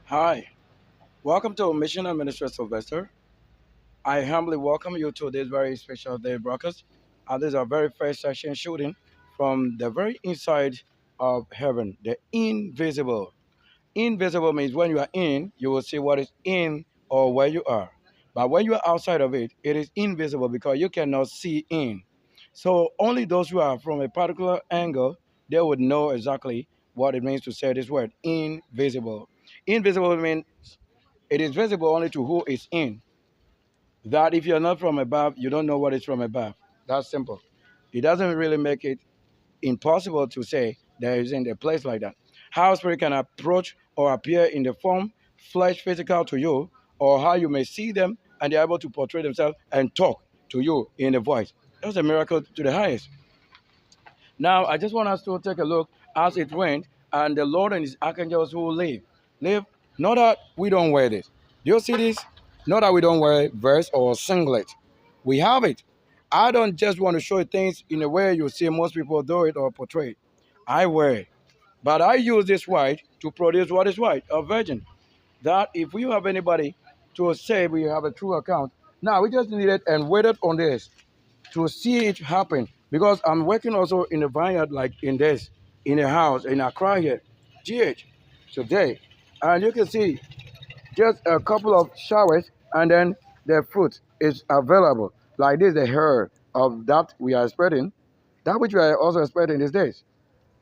Hi, welcome to Mission Administrator Sylvester. I humbly welcome you to this very special day broadcast. This is our very first session shooting from the very inside of heaven, the invisible. Invisible means when you are in, you will see what is in or where you are. But when you are outside of it, it is invisible because you cannot see in. So only those who are from a particular angle, they would know exactly what it means to say this word, invisible. Invisible means it is visible only to who is in. That if you're not from above, you don't know what is from above. That's simple. It doesn't really make it impossible to say there isn't a place like that. How spirit can approach or appear in the form, flesh, physical to you, or how you may see them and they're able to portray themselves and talk to you in a voice. That's a miracle to the highest. Now, I just want us to take a look as it went, and the Lord and his archangels who live. Live, not that we don't wear this. Do you see this? Not that we don't wear vest or singlet. We have it. I don't just want to show you things in a way you see most people do it or portray it. I wear it. But I use this white to produce what is white, a virgin. That if we have anybody to say we have a true account, now we just needed and waited on this to see it happen because I'm working also in a vineyard like in this, in a house in Accra here, GH, today. And you can see just a couple of showers and then the fruit is available. Like this, the hair of that we are expecting, that which we are also expecting is this,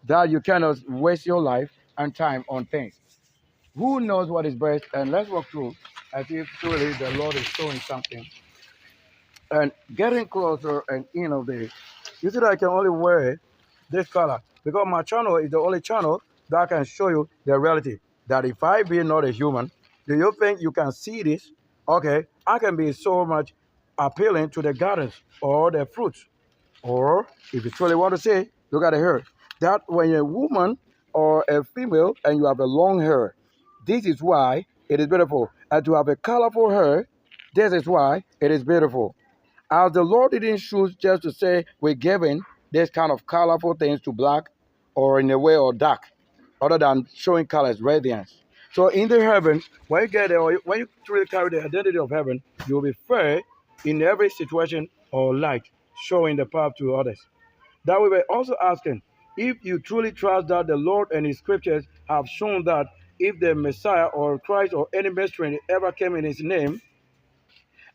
that you cannot waste your life and time on things. Who knows what is best? And let's walk through as if truly the Lord is showing something and getting closer and in of this. You see that I can only wear this color because my channel is the only channel that can show you the reality. That if I be not a human, do you think you can see this? Okay, I can be so much appealing to the gardens or the fruits. Or if you truly want to say, look at the hair. That when you're a woman or a female and you have a long hair, this is why it is beautiful. And to have a colorful hair, this is why it is beautiful. As the Lord didn't choose just to say we're giving this kind of colorful things to black or in a way or dark, other than showing colors, radiance. So in the heaven, when you get there, or when you truly carry the identity of heaven, you'll be fair in every situation or light, showing the path to others. That we were also asking, if you truly trust that the Lord and his scriptures have shown that if the Messiah or Christ or any messenger ever came in his name,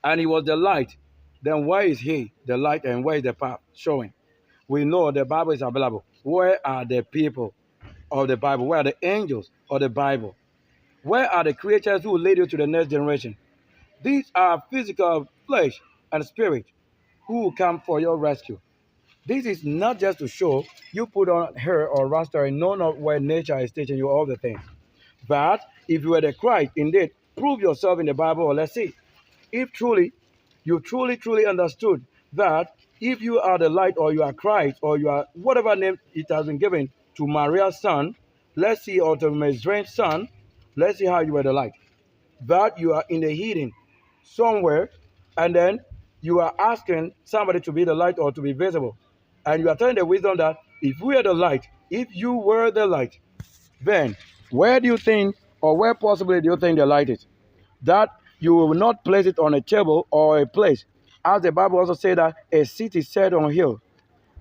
and he was the light, then where is he, the light, and where is the path showing? We know the Bible is available. Where are the people of the Bible? Where are the angels of the Bible? Where are the creatures who will lead you to the next generation? These are physical flesh and spirit who will come for your rescue. This is not just to show you put on hair or rasta and know not where nature is teaching you all the things. But if you are the Christ, indeed, prove yourself in the Bible or let's see. If truly, you truly understood that if you are the light or you are Christ or you are whatever name it has been given to Maria's son, let's see, or to Mizraim's son, let's see how you are the light. That you are in the hidden somewhere, and then you are asking somebody to be the light or to be visible. And you are telling the wisdom that if we are the light, if you were the light, then where do you think, or where possibly do you think the light is? That you will not place it on a table or a place. As the Bible also said that a city set on a hill,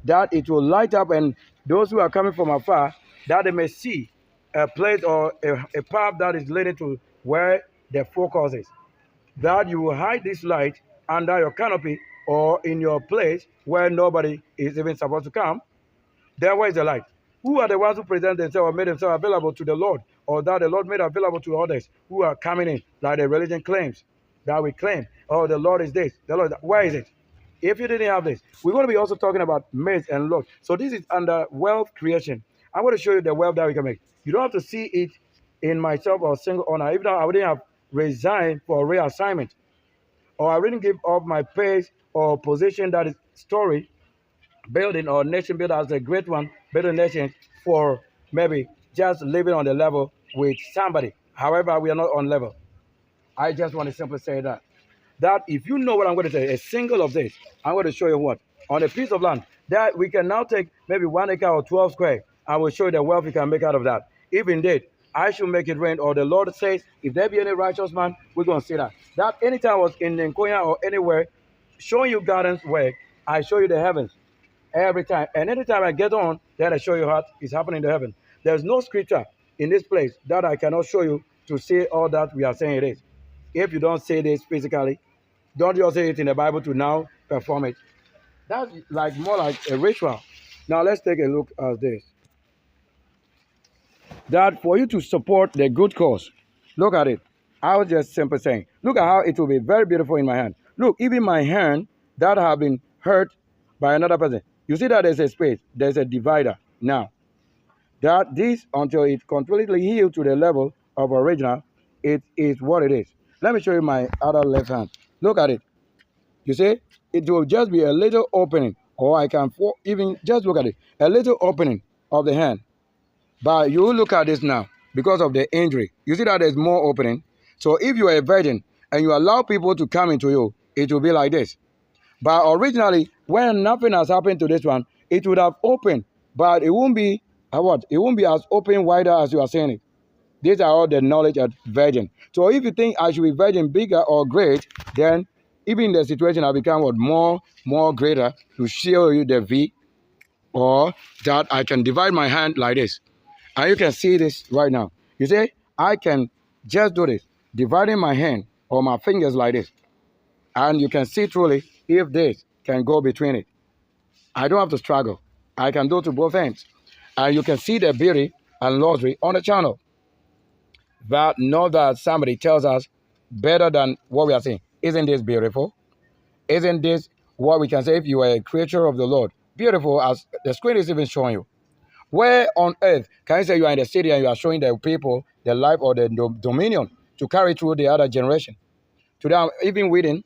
that it will light up, and those who are coming from afar, that they may see a place or a path that is leading to where the focus is. That you will hide this light under your canopy or in your place where nobody is even supposed to come. There where is the light. Who are the ones who present themselves or made themselves available to the Lord, or that the Lord made available to others who are coming in, like the religion claims that we claim, oh, the Lord is this, the Lord, where is it? If you didn't have this, we're going to be also talking about maize and Lord. So this is under wealth creation. I'm going to show you the wealth that we can make. You don't have to see it in myself or single honor. Even though I wouldn't have resigned for reassignment, or I didn't give up my place or position that is story building or nation builder as a great one, building nation for maybe just living on the level with somebody. However, we are not on level. I just want to simply say that. That if you know what I'm going to say, a single of this, I'm going to show you what. On a piece of land, that we can now take maybe 1 acre or 12 square. I will show you the wealth you can make out of that. If indeed I should make it rain, or the Lord says, if there be any righteous man, we're going to see that. That anytime I was in Nkoya or anywhere, showing you God's work, I show you the heavens every time. And anytime I get on, then I show you what is happening in the heaven. There's no scripture in this place that I cannot show you to say all that we are saying it is. If you don't say this physically, don't just say it in the Bible to now perform it. That's like more like a ritual. Now let's take a look at this. That for you to support the good cause, look at it. I was just simply saying, look at how it will be very beautiful in my hand. Look, even my hand that have been hurt by another person. You see that there's a space, there's a divider now. That this, until it completely healed to the level of original, it is what it is. Let me show you my other left hand. Look at it. You see, it will just be a little opening, or I can even just look at it, a little opening of the hand. But you look at this now, because of the injury. You see that there's more opening. So if you are a virgin and you allow people to come into you, it will be like this. But originally, when nothing has happened to this one, it would have opened, but it won't be what? It won't be as open wider as you are saying it. These are all the knowledge of virgin. So if you think I should be virgin bigger or great, then even the situation will become what more greater to show you the V, or that I can divide my hand like this. And you can see this right now. You see, I can just do this, dividing my hand or my fingers like this. And you can see truly if this can go between it. I don't have to struggle. I can do to both ends. And you can see the beauty and luxury on the channel. But not that somebody tells us better than what we are saying. Isn't this beautiful? Isn't this what we can say if you are a creature of the Lord? Beautiful as the screen is even showing you. Where on earth can you say you are in the city and you are showing the people the life or the dominion to carry through the other generation? Today I'm even waiting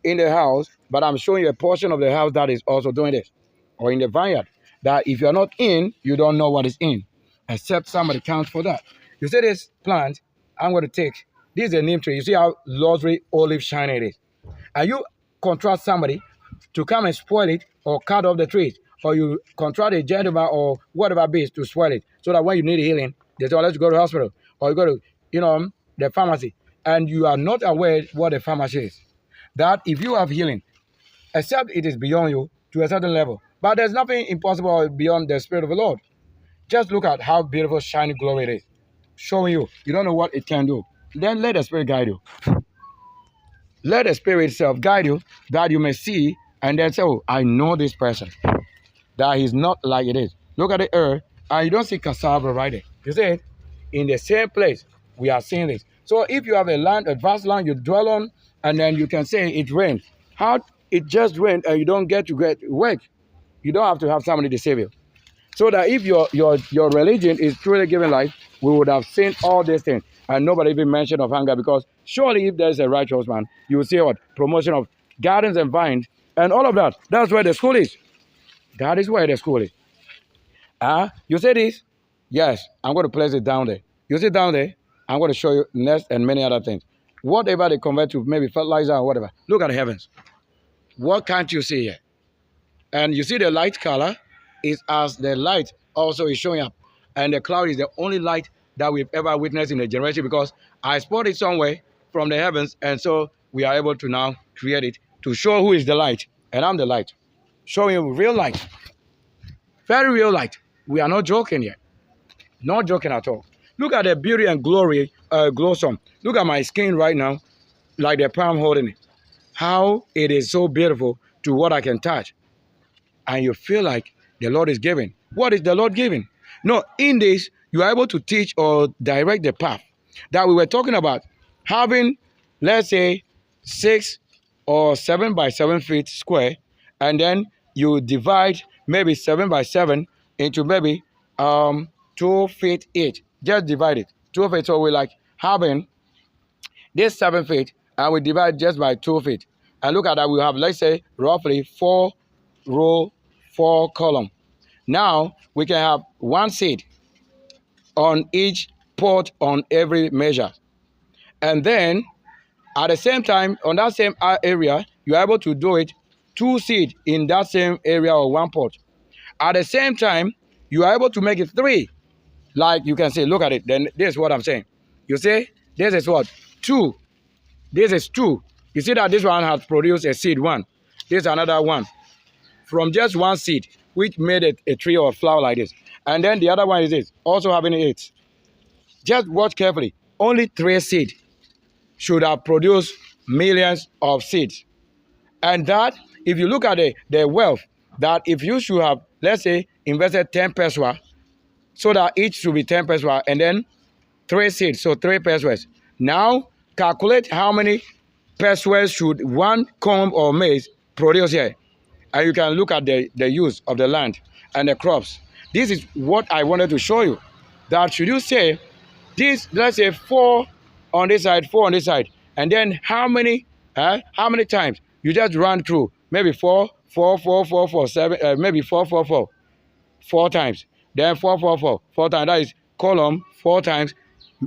in the house, but I'm showing you a portion of the house that is also doing this. Or in the vineyard, that if you're not in, you don't know what is in, except somebody counts for that. You see this plant, I'm going to take, this is a neem tree. You see how luxury olive shine it is. And you contrast somebody to come and spoil it or cut off the trees, or you contract a gentleman or whatever beast to spoil it, so that when you need healing, they say, oh, let's go to the hospital, or you go to, the pharmacy, and you are not aware what the pharmacy is. That if you have healing, except it is beyond you to a certain level. But there's nothing impossible beyond the Spirit of the Lord. Just look at how beautiful, shiny glory it is. Showing you. You don't know what it can do. Then let the Spirit guide you. Let the Spirit itself guide you, that you may see and then say, oh, I know this person. That he's not like it is. Look at the earth, and you don't see cassava right there. You see it? In the same place, we are seeing this. So if you have a land, a vast land you dwell on, and then you can say it rained. How it just rained and you don't get to get work. You don't have to have somebody to save you. So that if your religion is truly giving life, we would have seen all these things. And nobody even mentioned of hunger, because surely if there's a righteous man, you will see what? Promotion of gardens and vines and all of that. That's where the school is. That is where the school is. You see this? Yes, I'm going to place it down there. You see down there? I'm going to show you next and many other things. Whatever they convert to, maybe fertilizer or whatever. Look at the heavens. What can't you see here? And you see the light color is as the light also is showing up. And the cloud is the only light that we've ever witnessed in a generation, because I spotted somewhere from the heavens, and so we are able to now create it to show who is the light. And I'm the light. Showing you real light. Very real light. We are not joking here. Not joking at all. Look at the beauty and glory, glossom. Look at my skin right now, like the palm holding it. How it is so beautiful to what I can touch. And you feel like the Lord is giving. What is the Lord giving? No, in this, you are able to teach or direct the path that we were talking about. Having, let's say, 6 or 7 by 7 feet square, and then you divide maybe 7 by 7 into maybe 2 feet each. Just divide it. 2 feet. So we like having this 7 feet, and we divide just by 2 feet. And look at that. We have, let's say, roughly 4 row, 4 column. Now we can have 1 seed on each pot on every measure. And then at the same time, on that same area, you're able to do it 2 seed in that same area or 1 pot. At the same time, you are able to make it 3. Like you can say, look at it. Then this is what I'm saying. You say, this is what? 2. This is 2. You see that this one has produced a seed 1. This is another 1. From just 1 seed, which made it a tree or a flower like this. And then the other one is this, also having 8. Just watch carefully. Only 3 seed should have produced millions of seeds. And that, if you look at the wealth, that if you should have, let's say, invested 10 pesewa, so that each should be 10 pesewa, and then 3 seeds, so 3 pesewas. Now, calculate how many pesewas should 1 comb or maize produce here. And you can look at the use of the land and the crops. This is what I wanted to show you. That should you say, this, let's say 4 on this side, 4 on this side, and then how many times you just run through? Maybe 4, 4, 4, 4, 4, 7, maybe 4, 4, 4, 4 times. Then 4, 4, 4, 4 times. That is column 4 times,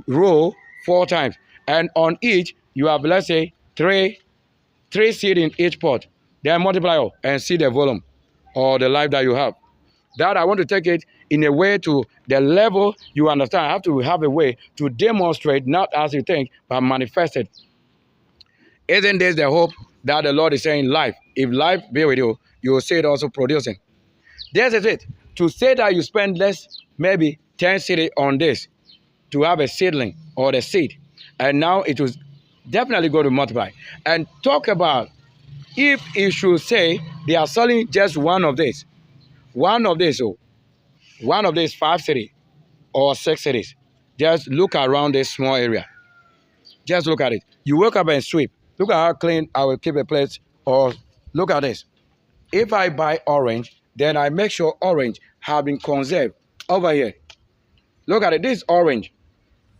row 4 times. And on each, you have, let's say, 3 seed in each pot. Then multiply and see the volume or the life that you have. That I want to take it in a way to the level you understand. I have to have a way to demonstrate, not as you think, but manifest it. Isn't this the hope that the Lord is saying, life? If life be with you, you will see it also producing. This is it. To say that you spend less, maybe 10 cedi on this, to have a seedling or the seed, and now it will definitely go to multiply. And talk about if you should say they are selling just one of this 5 cedi or 6 cedis. Just look around this small area. Just look at it. You wake up and sweep. Look at how clean I will keep a place. Or look at this. If I buy orange, then I make sure orange have been conserved over here. Look at it. This is orange.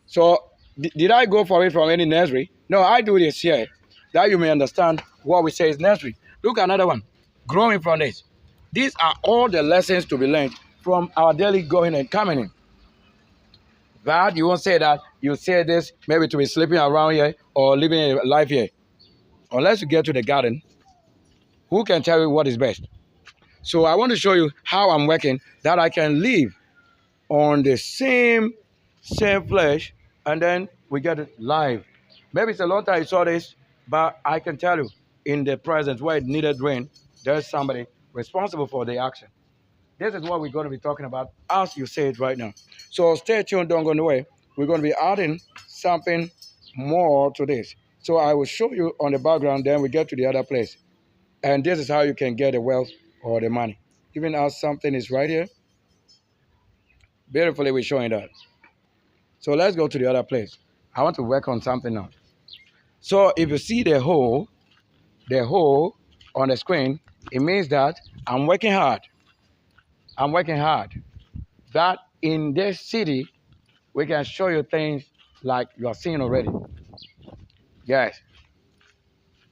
So did I go for it from any nursery? No, I do this here, that you may understand what we say is nursery. Look at another one. Growing from this. These are all the lessons to be learned from our daily going and coming in. That you won't say that. You say this maybe to be sleeping around here or living a life here. Unless you get to the garden, who can tell you what is best? So I want to show you how I'm working, that I can live on the same flesh, and then we get it live. Maybe it's a long time you saw this, but I can tell you, in the present where it needed rain, there's somebody responsible for the action. This is what we're going to be talking about as you say it right now. So stay tuned, don't go away. We're going to be adding something more to this. So I will show you on the background, then we get to the other place. And this is how you can get the wealth or the money. Even as something is right here, beautifully we're showing that. So let's go to the other place. I want to work on something now. So if you see the hole on the screen, it means that I'm working hard. I'm working hard. That in this city, we can show you things like you are seeing already. Yes.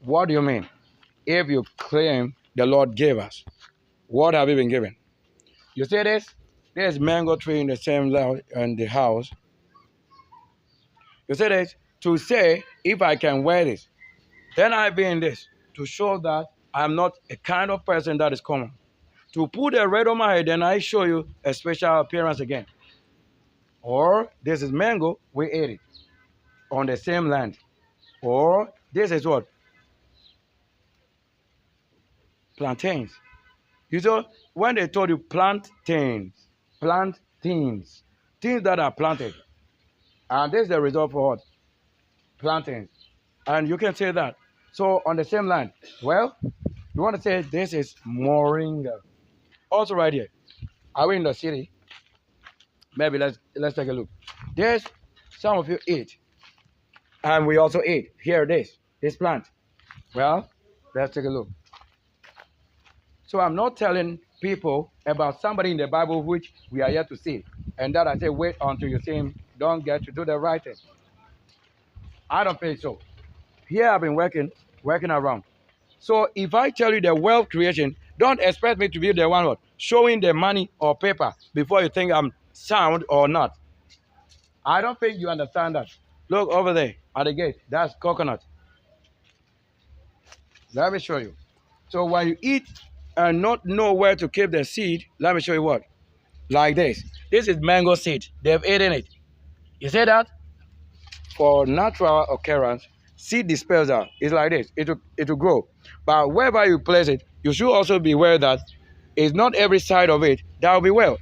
What do you mean? If you claim the Lord gave us, what have you been given? You see this? There's mango tree in the same level in the house. You see this? To say, if I can wear this, then I be in this. To show that I'm not a kind of person that is common. To put a red on my head, then I show you a special appearance again. Or this is mango, we ate it on the same land. Or this is what? Plantains. You know, when they told you plant things, things that are planted. And this is the result for what? Plantains. And you can say that. So on the same land, well, you want to say this is moringa. Also right here. Are we in the city? Maybe let's take a look. There's some of you eat. And we also eat. Here this plant. Well, let's take a look. So I'm not telling people about somebody in the Bible which we are yet to see. And that I say, wait until you see him. Don't get to do the right thing. I don't think so. Here I've been working around. So if I tell you the wealth creation, don't expect me to be the one showing the money or paper before you think I'm sound or not. I don't think you understand that. Look over there at the gate. That's coconut. Let me show you. So when you eat and not know where to keep the seed, let me show you what. Like this. This is mango seed. They've eaten it. You see that? For natural occurrence, seed dispersal is like this. It will grow. But wherever you place it, you should also be aware that it's not every side of it that will be well.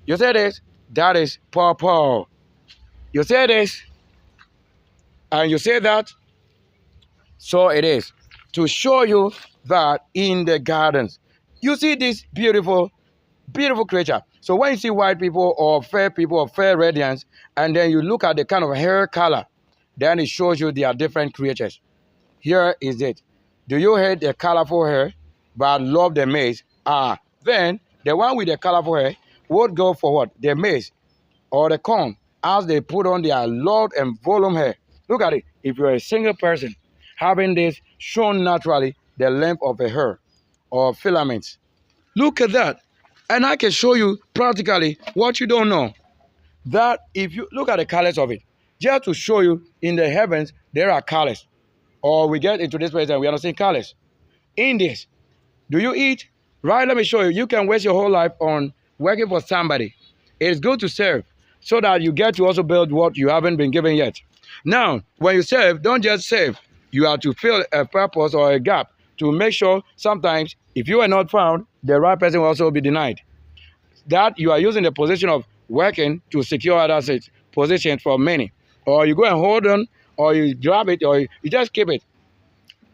You see this? That is purple. You say this, and you say that, so it is. To show you that in the gardens, you see this beautiful, beautiful creature. So when you see white people or fair radiance, and then you look at the kind of hair color, then it shows you they are different creatures. Here is it. Do you hate the colorful hair, but love the maize? Then the one with the colorful hair would go for what? The maize or the corn, as they put on their loud and volume hair. Look at it. If you're a single person, having this shown naturally the length of a hair or filaments. Look at that. And I can show you practically what you don't know. That if you look at the colors of it, just to show you in the heavens, there are colors. Or we get into this place and we are not seeing colors. In this, do you eat? Right, let me show you. You can waste your whole life on working for somebody. It's good to serve so that you get to also build what you haven't been given yet. Now, when you serve, don't just serve. You have to fill a purpose or a gap to make sure sometimes if you are not found, the right person will also be denied. That you are using the position of working to secure other positions for many. Or you go and hold on, or you grab it, or you just keep it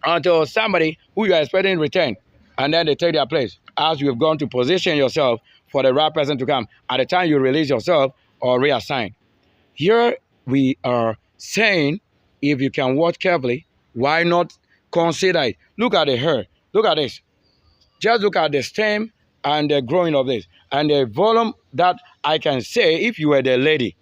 until somebody who you are expecting return, and then they take their place as you have gone to position yourself for the right person to come at the time you release yourself or reassign. Here we are saying, if you can watch carefully, why not consider it? Look at the hair. Look at this. Just look at the stem and the growing of this. And the volume that I can say, if you were the lady,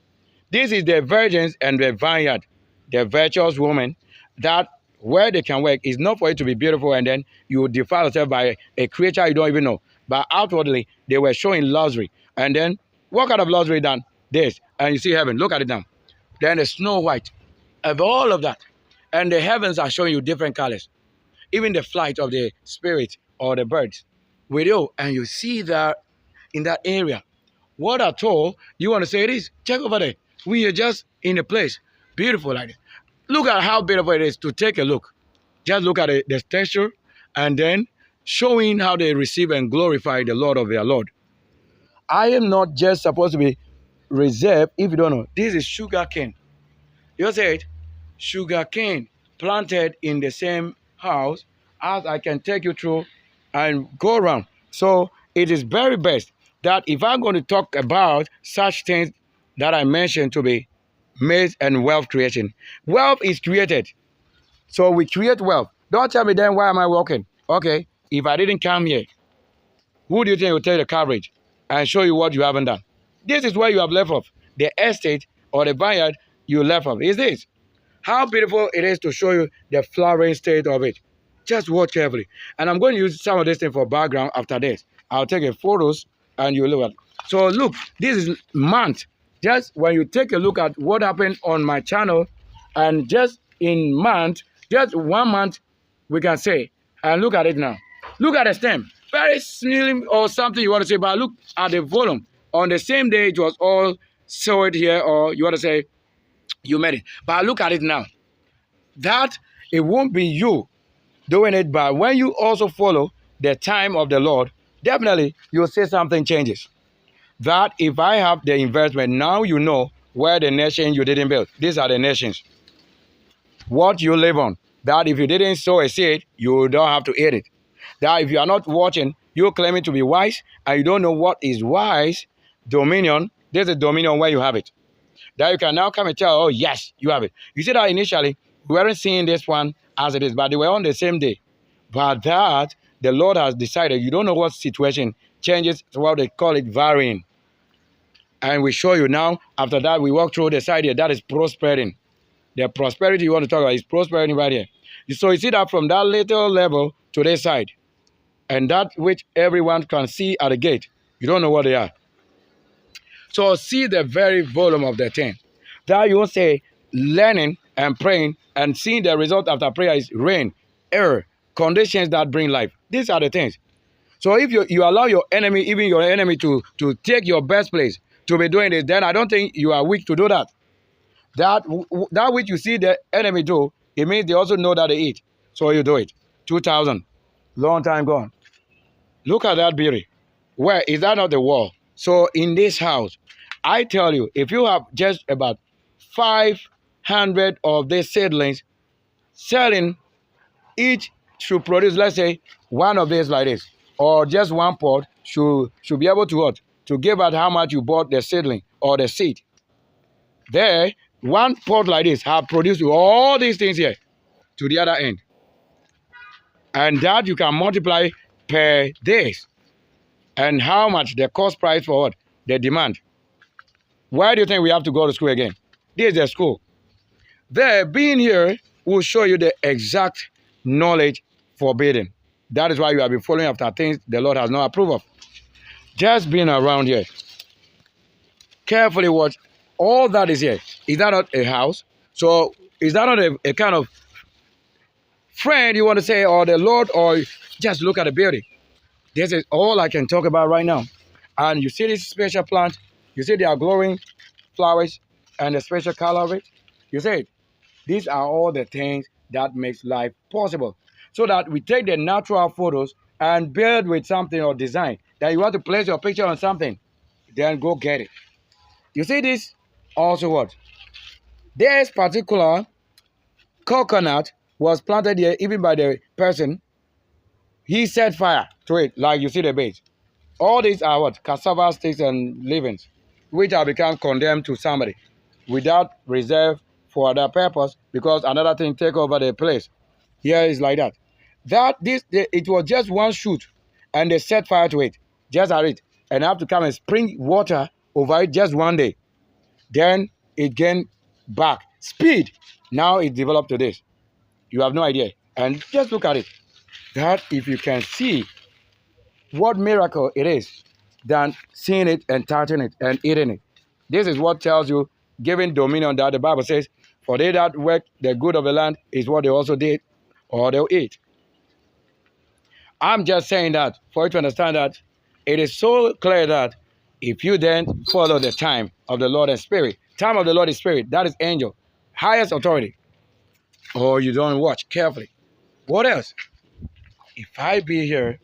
this is the virgins and the vineyard, the virtuous woman, that where they can work is not for it to be beautiful and then you defile yourself by a creature you don't even know. But outwardly, they were showing luxury. And then, what kind of luxury done? This. And you see heaven. Look at it now. Then the snow white. Of all of that. And the heavens are showing you different colors. Even the flight of the spirit or the birds. With you. And you see that in that area. What at all you want to say it is? Check over there. We are just in a place. Beautiful like this. Look at how beautiful it is to take a look. Just look at the texture and then showing how they receive and glorify the Lord of their Lord. I am not just supposed to be reserved, if you don't know. This is sugar cane. You say it? Sugar cane planted in the same house as I can take you through and go around. So it is very best that if I'm going to talk about such things that I mentioned to be maize and wealth creation. Wealth is created. So we create wealth. Don't tell me then why am I working? Okay, if I didn't come here, who do you think will take the coverage and show you what you haven't done? This is where you have left off. The estate or the vineyard you left off is this. How beautiful it is to show you the flowering state of it. Just watch carefully. And I'm going to use some of this thing for background after this. I'll take a photos and you look at it. So look, this is month. Just when you take a look at what happened on my channel, and just in month, just 1 month, we can say, and look at it now. Look at the stem. Very slim or something you want to say, but look at the volume. On the same day, it was all sowed here, or you want to say, you made it. But look at it now. That, it won't be you doing it, but when you also follow the time of the Lord, definitely you'll see something changes. That if I have the investment, now you know where the nation you didn't build. These are the nations. What you live on. That if you didn't sow a seed, you don't have to eat it. That if you are not watching, you're claiming to be wise, and you don't know what is wise. Dominion, there's a dominion where you have it. That you can now come and tell, oh yes, you have it. You see that initially, we weren't seeing this one as it is, but they were on the same day. But that, the Lord has decided, you don't know what situation changes, what they call it varying. And we show you now, after that, we walk through the side here, that is prospering. The prosperity you want to talk about is prospering right here. So you see that from that little level to this side, and that which everyone can see at the gate, you don't know what they are. So see the very volume of the thing. That you won't say learning and praying and seeing the result after prayer is rain, air, conditions that bring life. These are the things. So if you allow your enemy, even your enemy, to take your best place, to be doing this, then I don't think you are weak to do that. That which you see the enemy do, it means they also know that they eat. So you do it. 2,000. Long time gone. Look at that beauty. Where is that not the wall? So in this house, I tell you, if you have just about 500 of these seedlings selling, each should produce, let's say, one of these like this, or just one pot should be able to what? To give out how much you bought the seedling or the seed. There, one pot like this have produced all these things here to the other end. And that you can multiply per days. And how much the cost price for what? The demand. Why do you think we have to go to school again? This is the school. There, being here will show you the exact knowledge forbidden. That is why you have been following after things the Lord has not approved of. Just being around here. Carefully watch. All that is here. Is that not a house? So is that not a kind of friend you want to say, or the Lord, or just look at the beauty? This is all I can talk about right now. And you see this special plant. You see their glowing flowers and the special color of it. You see it. These are all the things that makes life possible. So that we take the natural photos and build with something or design that you want to place your picture on something, then go get it. You see this? Also what? This particular coconut was planted here even by the person. He set fire to it, like you see the base. All these are what? Cassava sticks and leavings, which have become condemned to somebody without reserve for other purpose, because another thing take over the place. Here is like that. It was just one shoot, and they set fire to it, just at it, and have to come and spring water over it just one day. Then it gained back speed. Now it developed to this. You have no idea. And just look at it. That if you can see what miracle it is, than seeing it and touching it and eating it. This is what tells you, giving dominion, that the Bible says, for they that work the good of the land is what they also did, or they'll eat. I'm just saying that for you to understand that it is so clear that if you then follow the time of the Lord and Spirit, time of the Lord is Spirit, that is angel, highest authority, or you don't watch carefully. What else? If I be here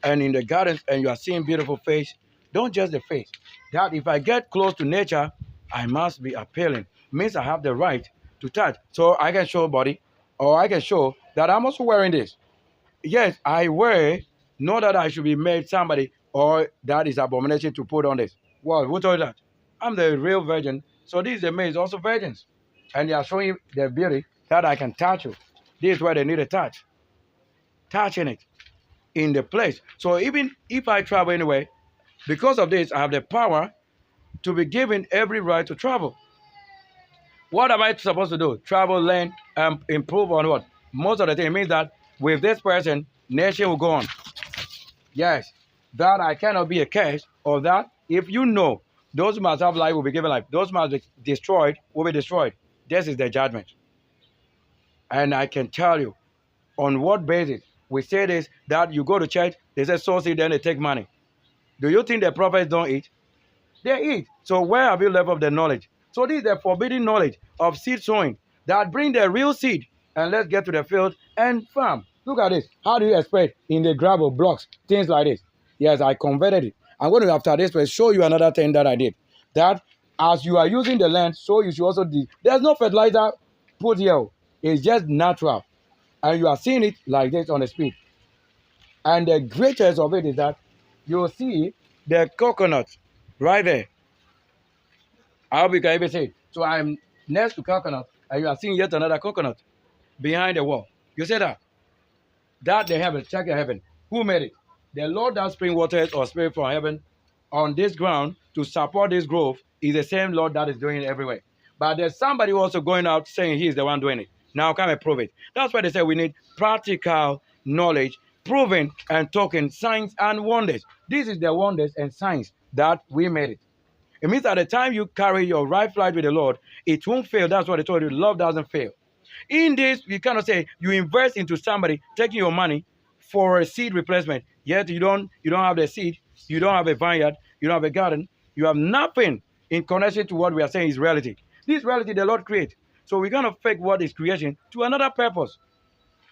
and in the gardens and you are seeing beautiful face, don't just the face. That if I get close to nature, I must be appealing. Means I have the right to touch. So I can show body, or I can show that I'm also wearing this. Yes, I wear, not that I should be made somebody, or that is abomination to put on this. Well, who told you that? I'm the real virgin. So these the maids also virgins. And they are showing their beauty that I can touch you. This is where they need a touch. Touching it in the place. So even if I travel anyway, because of this, I have the power to be given every right to travel. What am I supposed to do? Travel, learn, and improve on what? Most of the time, it means that with this person, nation will go on. Yes, that I cannot be a curse, or that if you know those who must have life will be given life, those who must be destroyed will be destroyed. This is the judgment. And I can tell you, on what basis we say this, that you go to church, they say sow seed, then they take money. Do you think the prophets don't eat? They eat. So where have you left of the knowledge? So this is the forbidden knowledge of seed sowing that bring the real seed. And let's get to the field and farm. Look at this. How do you expect in the gravel blocks, things like this? Yes, I converted it. I'm going to, after this, will show you another thing that I did. That as you are using the land, so you should also do. There's no fertilizer put here. It's just natural. And you are seeing it like this on the speed. And the greatest of it is that you'll see the coconut right there. I hope you can even see it. So I'm next to coconut, and you are seeing yet another coconut behind the wall. You see that? That the heaven, check the heaven. Who made it? The Lord that spring waters or spirit from heaven on this ground to support this growth is the same Lord that is doing it everywhere. But there's somebody also going out saying he's the one doing it. Now come and prove it. That's why they say we need practical knowledge, proven and talking signs and wonders. This is the wonders and signs that we made it. It means at the time you carry your right flight with the Lord, it won't fail. That's what they told you. Love doesn't fail. In this, you cannot say you invest into somebody taking your money for a seed replacement. Yet you don't have the seed, you don't have a vineyard, you don't have a garden, You have nothing in connection to what we are saying is reality. This reality the Lord created. So we're going to fake what is creation to another purpose,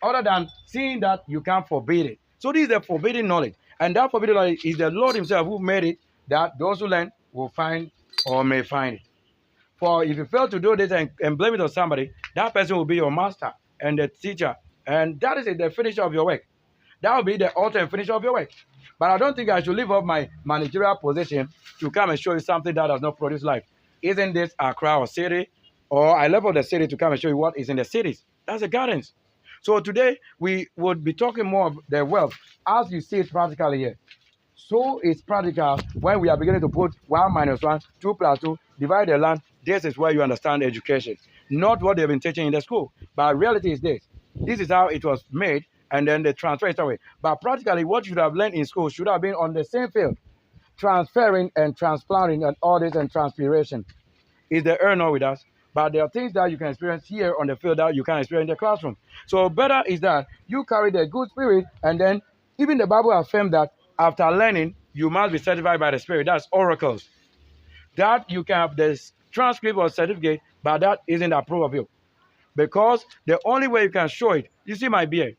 other than seeing that you can't forbid it. So this is the forbidden knowledge. And that forbidden knowledge is the Lord himself who made it, that those who learn will find or may find it. For if you fail to do this and blame it on somebody, that person will be your master and the teacher. And that is the finisher of your work. That will be the author and finisher of your work. But I don't think I should leave up my managerial position to come and show you something that does not produce life. Isn't this Accra or city? Or I left up the city to come and show you what is in the cities. That's the gardens. So today we would be talking more of the wealth as you see it practically here. So it's practical when we are beginning to put 1 minus 1, 2 plus 2, divide the land. This is where you understand education. Not what they've been teaching in the school. But reality is this. This is how it was made, and then they transfer it away. But practically what you should have learned in school should have been on the same field. Transferring and transplanting and all this and transpiration. Is the earn not with us? But there are things that you can experience here on the field that you can experience in the classroom. So better is that you carry the good spirit, and then even the Bible affirms that after learning, you must be certified by the Spirit. That's oracles. That you can have this transcript or certificate, but that isn't approved of you. Because the only way you can show it, you see my beard.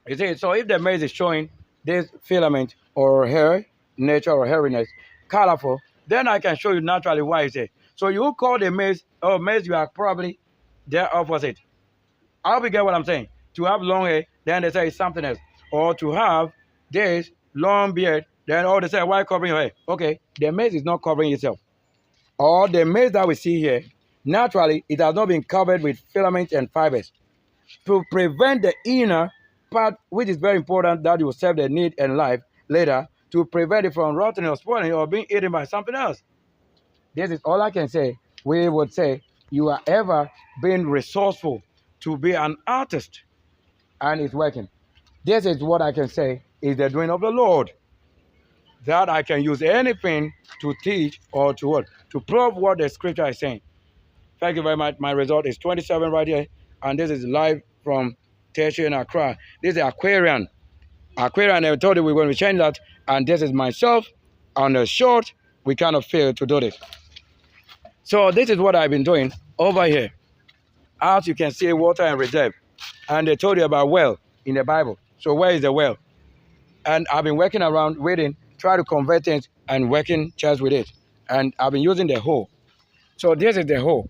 You see, so if the maize is showing this filament or hair, nature or hairiness, colorful, then I can show you naturally why it's it. So you call the maize, oh, maize, you are probably the opposite. I hope you get what I'm saying. To have long hair, then they say it's something else. Or to have this long beard, then they say, why covering your hair? Okay, the maize is not covering itself. Or the maize that we see here, naturally, it has not been covered with filaments and fibers. To prevent the inner part, which is very important, that will serve the need and life later, to prevent it from rotting or spoiling or being eaten by something else. This is all I can say. We would say you are ever being resourceful to be an artist, and it's working. This is what I can say is the doing of the Lord. That I can use anything to teach or to what? To prove what the scripture is saying. Thank you very much. My result is 27 right here. And this is live from Tertiary in Accra. This is Aquarian. Aquarian, I told you we're going to change that. And this is myself. On the short, we kind of failed to do this. So this is what I've been doing over here. As you can see, water and reserve. And they told you about well in the Bible. So where is the well? And I've been working around waiting, try to convert things and working just with it. And I've been using the hole. So this is the hole.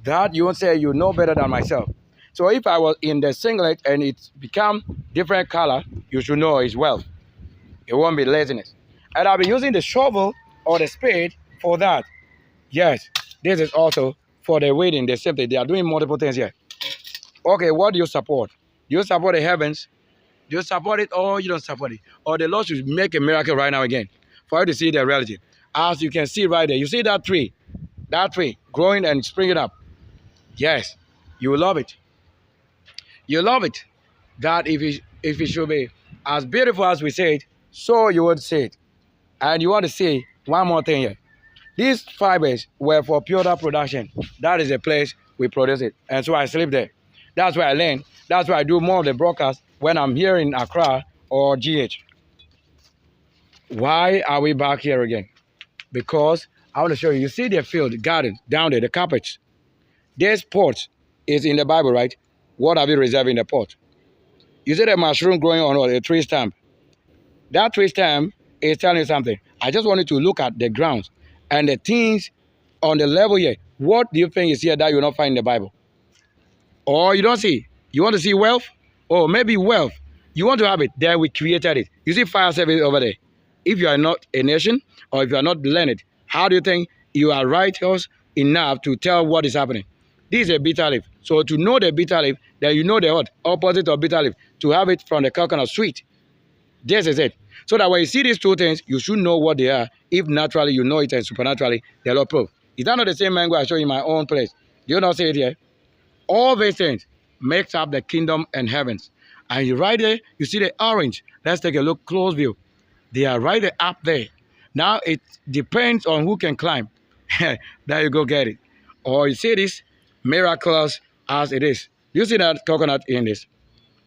That you won't say you know better than myself. So if I was in the singlet and it's become different color, you should know it's wealth. It won't be laziness. And I've been using the shovel or the spade for that. Yes, this is also for the weeding. They are doing multiple things here. Okay, what do you support? Do you support the heavens? Do you support it or you don't support it? Or the Lord should make a miracle right now again for you to see the reality. As you can see right there, you see that tree growing and springing up. Yes, you will love it. You love it. That if it should be as beautiful as we say it, so you would see it. And you want to see one more thing here. These fibers were for pewter production. That is the place we produce it. And so I sleep there. That's where I learn. That's why I do more of the broadcast when I'm here in Accra or GH. Why are we back here again? Because I want to show you. You see the field, the garden, down there, the carpets. This pot is in the Bible, right? What have you reserved in the pot? You see the mushroom growing on a tree stump. That tree stump is telling you something. I just want you to look at the grounds and the things on the level here. What do you think is here that you will not find in the Bible? Or you don't see? You want to see wealth? Or maybe wealth. You want to have it. There we created it. You see fire service over there. If you are not a nation or if you are not learned, how do you think you are righteous enough to tell what is happening? This is a bitter leaf. So to know the bitter leaf, then you know the what? Opposite of bitter leaf. To have it from the coconut sweet. This is it. So that when you see these two things, you should know what they are. If naturally you know it and supernaturally, the Lord prove. Is that not the same mango I show you in my own place? Do you not see it here? All these things makes up the kingdom and heavens. And you right there, you see the orange. Let's take a look, close view. They are right there up there. Now it depends on who can climb. There you go, get it. Or you see this miraculous as it is. You see that coconut in this?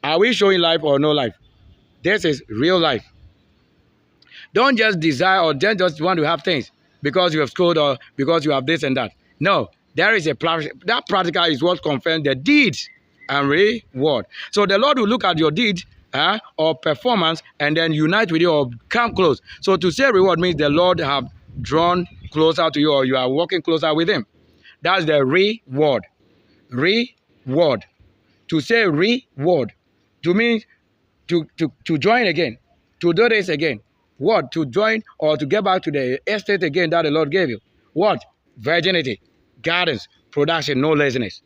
Are we showing life or no life? This is real life. Don't just desire or don't just want to have things. because you have schooled or because you have this and that. No, there is that practical is what confirms the deeds and reward. So the Lord will look at your deed or performance and then unite with you or come close. So to say reward means the Lord have drawn closer to you or you are walking closer with him. That's the reward. Reward. To say reward to mean to join again, to do this again. What? To join or to get back to the estate again that the Lord gave you. What? Virginity, gardens, production, no laziness.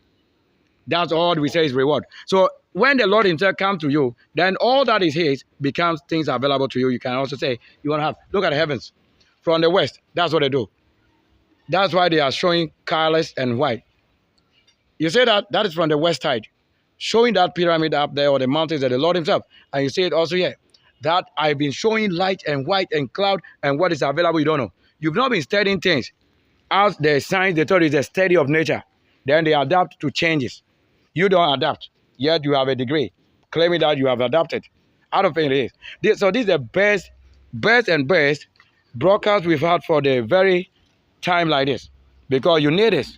That's all we say is reward. So when the Lord himself comes to you, then all that is his becomes things available to you. You can also say, you want to have, look at the heavens from the west. That's what they do. That's why they are showing colorless and white. You say that is from the west side, showing that pyramid up there or the mountains that the Lord himself. And you see it also here, that I've been showing light and white and cloud and what is available, you don't know. You've not been studying things. As the science, they told you, is a study of nature. Then they adapt to changes. You don't adapt, yet you have a degree, claiming that you have adapted. I don't think it is. So this is the best broadcast we've had for the very time like this, because you need this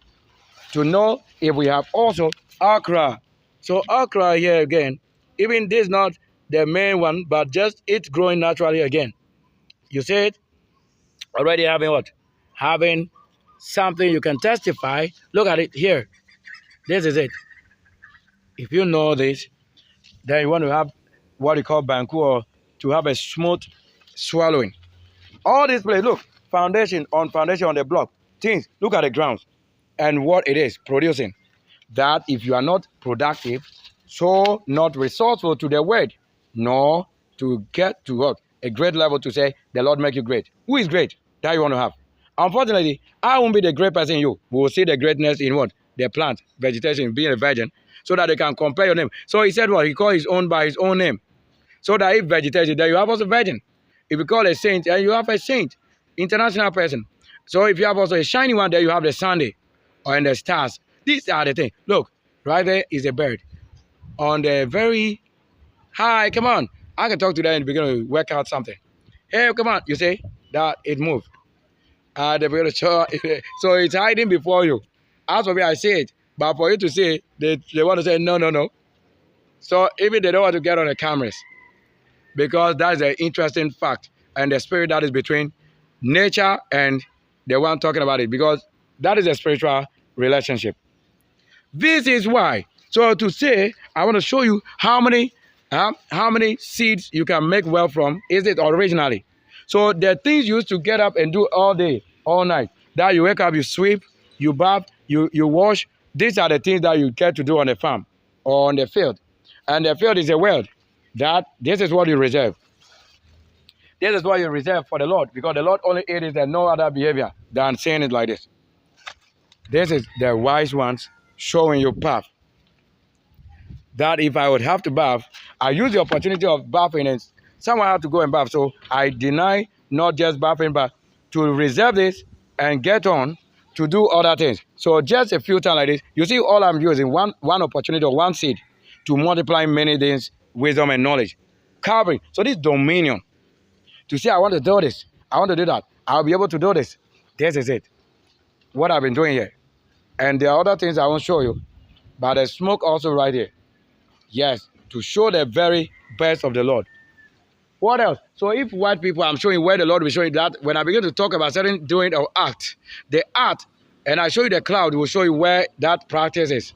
to know if we have also okra. So okra here again, even this is not the main one, but just it's growing naturally again. You see it? Already having what? Having something you can testify. Look at it here. This is it. If you know this, then you want to have what you call banku, or to have a smooth swallowing. All this place, look, foundation on the block. Things, look at the grounds and what it is producing. That if you are not productive, so not resourceful to the word, nor to get to what? A great level to say, the Lord make you great. Who is great? That you want to have. Unfortunately, I won't be the great person in you. We will see the greatness in what? The plant, vegetation, being a virgin, so that they can compare your name. So he said what? He called his own by his own name. So that if vegetation, then you have also virgin. If you call a saint, then you have a saint, international person. So if you have also a shiny one, then you have the Sunday or the stars. These are the things. Look, right there is a bird. On the very high, come on. I can talk to them and begin to work out something. Hey, come on. You say that it moved. So it's hiding before you. As for me, I say it. But for you to say, they want to say, no. So even they don't want to get on the cameras. Because that's an interesting fact. And the spirit that is between nature and the one talking about it. Because that is a spiritual relationship. This is why. So to say, I want to show you how many seeds you can make wealth from. Is it originally? So the things you used to get up and do all day, all night. That you wake up, you sweep, you bath, you wash. These are the things that you get to do on the farm or on the field. And the field is a world. That this is what you reserve. This is what you reserve for the Lord. Because the Lord only it is and no other behavior than saying it like this. This is the wise ones showing you path. That if I would have to bath, I use the opportunity of bathing and someone have to go and bath. So I deny not just bathing, but to reserve this and get on to do other things. So just a few times like this, you see all I'm using, one opportunity or one seed to multiply many things, wisdom and knowledge. Covering. So this dominion. To say I want to do this, I want to do that, I'll be able to do this. This is it. What I've been doing here. And there are other things I won't show you. But there's smoke also right here. Yes, to show the very best of the Lord. What else? So if white people, I'm showing where the Lord will show you that when I begin to talk about certain doing or act, the act, and I show you the cloud, will show you where that practice is.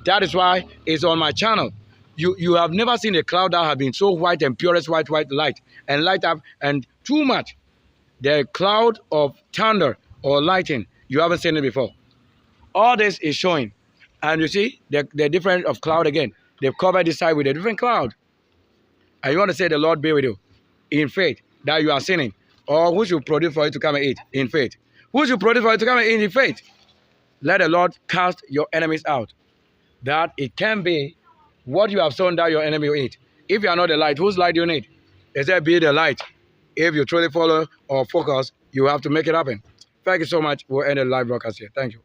That is why it's on my channel. You have never seen a cloud that has been so white and purest white light and light up and too much. The cloud of thunder or lightning, you haven't seen it before. All this is showing. And you see the difference of cloud again. They've covered this side with a different cloud. And you want to say the Lord be with you in faith that you are sinning. Or who should produce for you to come and eat in faith? Who should produce for you to come and eat in faith? Let the Lord cast your enemies out. That it can be what you have sown that your enemy will eat. If you are not the light, whose light do you need? Is there be the light? If you truly follow or focus, you have to make it happen. Thank you so much. We'll end the live broadcast here. Thank you.